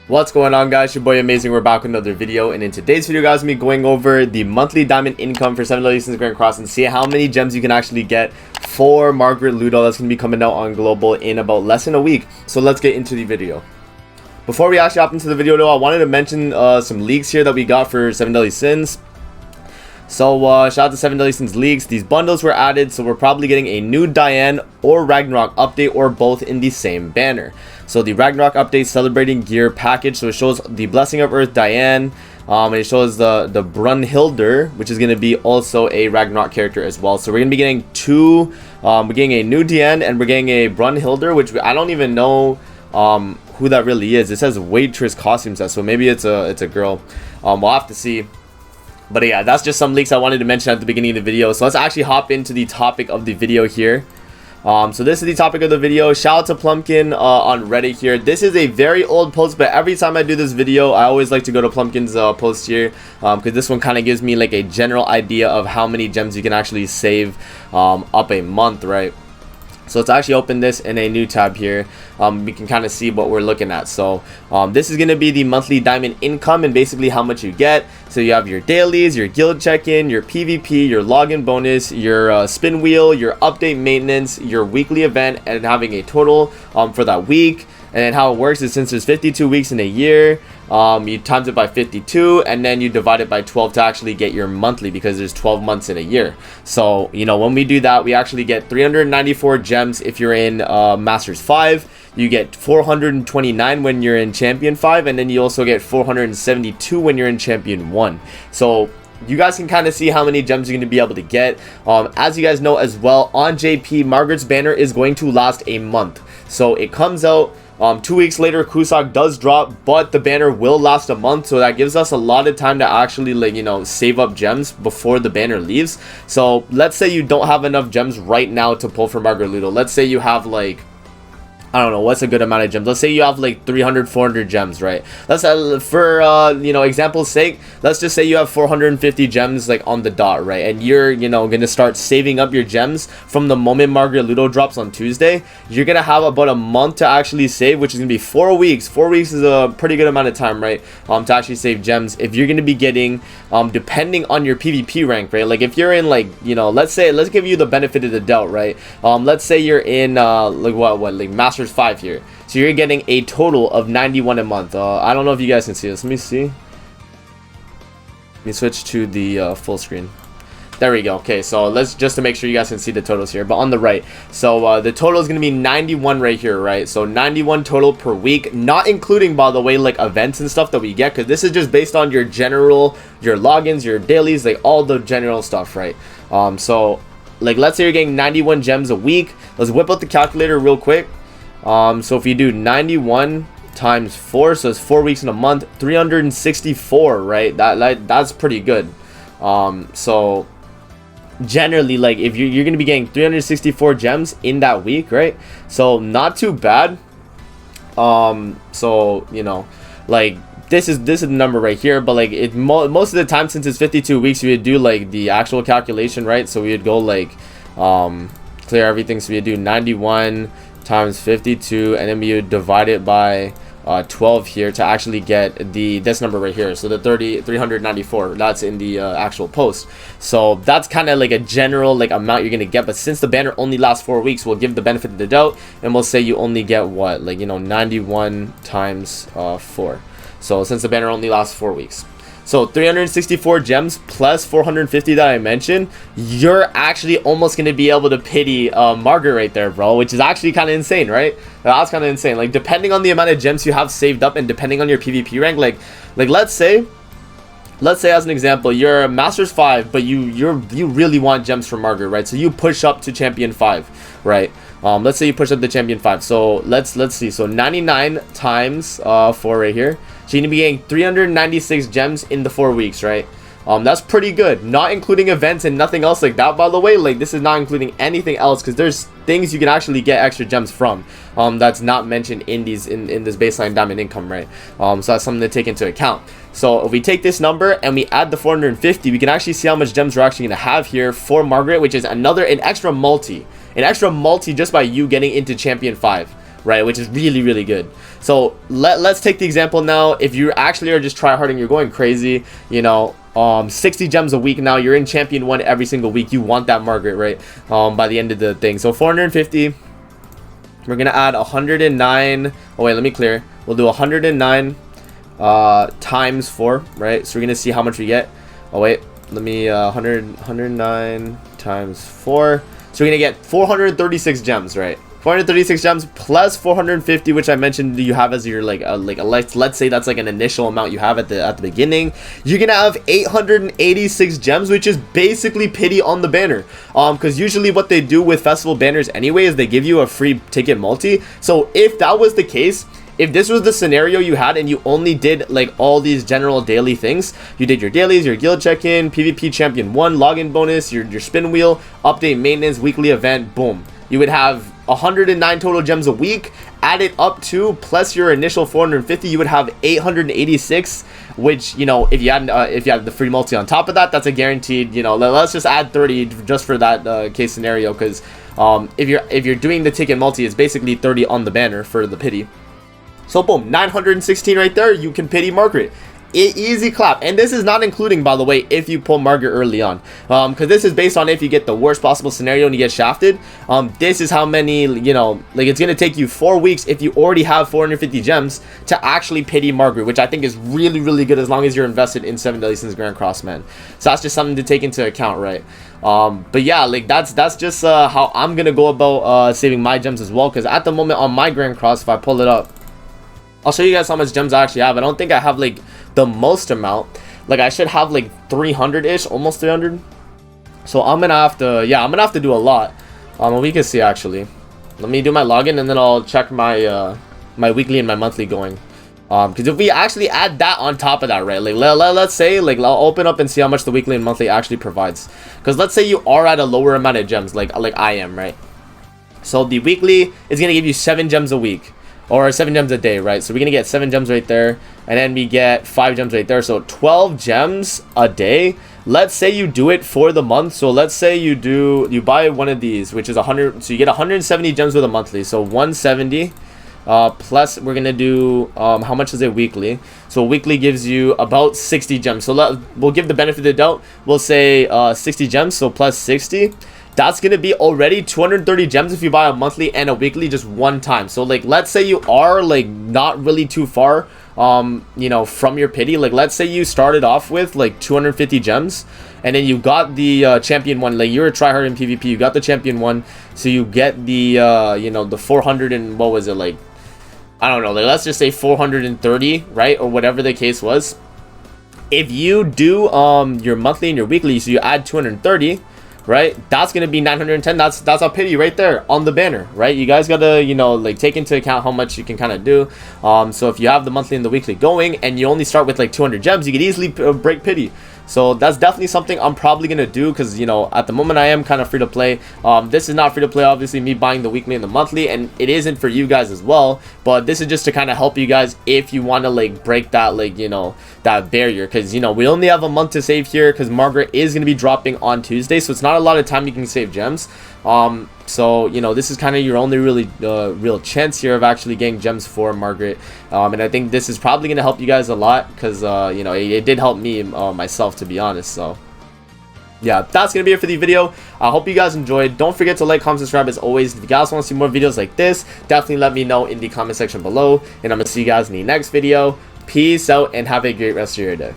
What's going on, guys? Your boy Amazing. We're back with another video, and in today's video, guys, I'm gonna be going over the monthly diamond income for 7 Legends Grand Cross and see how many gems you can actually get for Margaret Ludo. That's gonna be coming out on global in about less than a week. So let's get into the video. Before we actually hop into the video, though, I wanted to mention some leaks here that we got for 7 Deadly Sins. So shout out to 7 Deadly Sins leaks. These bundles were added, so we're probably getting a new Diane or Ragnarok update, or both in the same banner. So the Ragnarok update celebrating gear package, so it shows the Blessing of Earth Diane, and it shows the Brunhilder, which is going to be also a Ragnarok character as well. So we're going to be getting two, we're getting a new Diane and we're getting a Brunhilder, which I don't even know who that really is. It says waitress costume set, so maybe it's a girl. We'll have to see. But yeah, that's just some leaks I wanted to mention at the beginning of the video. So let's actually hop into the topic of the video here. So this is the topic of the video. Shout out to Plumpkin on Reddit here. This is a very old post, but every time I do this video, I always like to go to Plumpkin's post here, because this one kind of gives me like a general idea of how many gems you can actually save up a month, right? So let's actually open this in a new tab here. We can kind of see what we're looking at. So this is going to be the monthly diamond income and basically how much you get. So you have your dailies, your guild check-in, your PvP, your login bonus, your spin wheel, your update maintenance, your weekly event, and having a total for that week. And then how it works is, since there's 52 weeks in a year, you times it by 52 and then you divide it by 12 to actually get your monthly, because there's 12 months in a year. So you know, when we do that, we actually get 394 gems if you're in Masters 5. You get 429 when you're in Champion 5, and then you also get 472 when you're in Champion 1. So you guys can kind of see how many gems you're going to be able to get. As you guys know as well, on JP, Margaret's banner is going to last a month. So it comes out 2 weeks later, Kusak does drop, but the banner will last a month, so that gives us a lot of time to actually, like, you know, save up gems before the banner leaves. So let's say you don't have enough gems right now to pull for Margaret Ludo. Let's say you have, like, I don't know, what's a good amount of gems? Let's say you have like 300, 400 gems, right? Let's for you know, example's sake, let's just say you have 450 gems like on the dot, right? And you're, you know, gonna start saving up your gems from the moment Margaret Ludo drops on Tuesday. You're gonna have about a month to actually save, which is gonna be 4 weeks. 4 weeks is a pretty good amount of time, right? To actually save gems. If you're gonna be getting depending on your PvP rank, right? Like if you're in, like, you know, let's give you the benefit of the doubt, right? Let's say you're in like like Master 5 here, so you're getting a total of 91 a month. I don't know if you guys can see this. Let me see. Let me switch to the full screen. There we go. Okay, so let's just to make sure you guys can see the totals here. But on the right, so the total is going to be 91 right here, right? So 91 total per week, not including, by the way, like events and stuff that we get, because this is just based on your general, your logins, your dailies, like all the general stuff, right? So like, let's say you're getting 91 gems a week. Let's whip out the calculator real quick. So if you do 91 times 4, so it's 4 weeks in a month, 364, right? That's pretty good. So generally, like, if you're gonna be getting 364 gems in that week, right? So not too bad. So you know, like, this is the number right here, but like most of the time, since it's 52 weeks, we would do like the actual calculation, right? So we would go like clear everything, so we would do 91 times 52, and then we would divide it by 12 here to actually get this number right here. So the 394, that's in the actual post. So that's kind of like a general like amount you're gonna get, but since the banner only lasts 4 weeks, we'll give the benefit of the doubt and we'll say you only get what, like, you know, 91 times 4. So since the banner only lasts 4 weeks, so 364 gems plus 450 that I mentioned, you're actually almost going to be able to pity Margaret right there, bro, which is actually kind of insane, right? That's kind of insane. Like, depending on the amount of gems you have saved up and depending on your PvP rank, like let's say as an example, you're Masters 5, but you really want gems from Margaret, right? So you push up to Champion 5, right? Let's say you push up to Champion 5. So let's see. So 99 times 4 right here. So you're gonna be getting 396 gems in the 4 weeks, right? That's pretty good, not including events and nothing else like that, by the way. Like, this is not including anything else, because there's things you can actually get extra gems from that's not mentioned in this baseline diamond income, right? So that's something to take into account. So if we take this number and we add the 450, we can actually see how much gems we're actually going to have here for Margaret, which is an extra multi just by you getting into Champion 5. right? Which is really, really good. So let's take the example now. If you actually are just tryharding, you're going crazy, you know, 60 gems a week now, you're in champion 1 every single week. You want that Margaret, right? By the end of the thing. So 450. We're gonna add 109. Oh wait, let me clear. We'll do 109 times 4, right? So we're gonna see how much we get. Oh wait, let me 109 times 4. So we're gonna get 436 gems, right? 436 gems plus 450, which I mentioned you have as your let's say that's like an initial amount you have at the beginning. You're gonna have 886 gems, which is basically pity on the banner. Because usually what they do with festival banners anyway is they give you a free ticket multi. So if that was the case, if this was the scenario you had and you only did like all these general daily things, you did your dailies, your guild check-in, PvP champion 1, login bonus, your spin wheel, update maintenance, weekly event, boom. You would have 109 total gems a week, added up to plus your initial 450, you would have 886, which, you know, if you had the free multi on top of that, that's a guaranteed, you know, let's just add 30 just for that case scenario, because if you're doing the ticket multi, it's basically 30 on the banner for the pity. So boom, 916 right there, you can pity Margaret. Easy clap. And this is not including, by the way, if you pull Margaret early on, because this is based on if you get the worst possible scenario and you get shafted. This is how many, you know, like it's gonna take you 4 weeks if you already have 450 gems to actually pity Margaret, which I think is really, really good as long as you're invested in 7 Deadly Sins Grand Cross, man. So that's just something to take into account, right? But yeah, like that's just how I'm gonna go about saving my gems as well, because at the moment on my Grand Cross, if I pull it up, I'll show you guys how much gems I actually have. I don't think I have like the most amount. Like I should have like 300-ish, almost 300. So I'm gonna have to, yeah, I'm gonna have to do a lot. We can see actually. Let me do my login and then I'll check my my weekly and my monthly going. Because if we actually add that on top of that, right? Like let's say, like I'll open up and see how much the weekly and monthly actually provides. Because let's say you are at a lower amount of gems, like I am, right? So the weekly is gonna give you 7 gems a week. Or 7 gems a day, right? So we're gonna get 7 gems right there, and then we get 5 gems right there. So 12 gems a day. Let's say you do it for the month. So let's say you buy one of these, which is 100. So you get 170 gems with a monthly. So 170 plus we're gonna do how much is it weekly? So weekly gives you about 60 gems. So we'll give the benefit of the doubt. We'll say 60 gems. So plus 60. That's going to be already 230 gems if you buy a monthly and a weekly just one time. So like, let's say you are like not really too far, you know, from your pity. Like, let's say you started off with like 250 gems and then you got the champion 1. Like, you're a tryhard in PvP, you got the champion 1. So you get the, you know, the 400 and what was it, like, I don't know, like, let's just say 430, right? Or whatever the case was. If you do your monthly and your weekly, so you add 230, right, that's gonna be 910. That's a pity right there on the banner, right? You guys gotta, you know, like take into account how much you can kind of do. So if you have the monthly and the weekly going and you only start with like 200 gems, you could easily break pity. So that's definitely something I'm probably gonna do, because, you know, at the moment I am kind of free to play. This is not free to play, obviously, me buying the weekly and the monthly, and it isn't for you guys as well, but this is just to kind of help you guys if you want to like break that, like, you know, that barrier, because, you know, we only have a month to save here, because Margaret is going to be dropping on Tuesday, so it's not a lot of time you can save gems. So, you know, this is kind of your only really real chance here of actually getting gems for Margaret. And I think this is probably going to help you guys a lot, because, you know, it did help me myself, to be honest. So yeah, that's going to be it for the video. I hope you guys enjoyed. Don't forget to like, comment, subscribe as always. If you guys want to see more videos like this, definitely let me know in the comment section below. And I'm going to see you guys in the next video. Peace out and have a great rest of your day.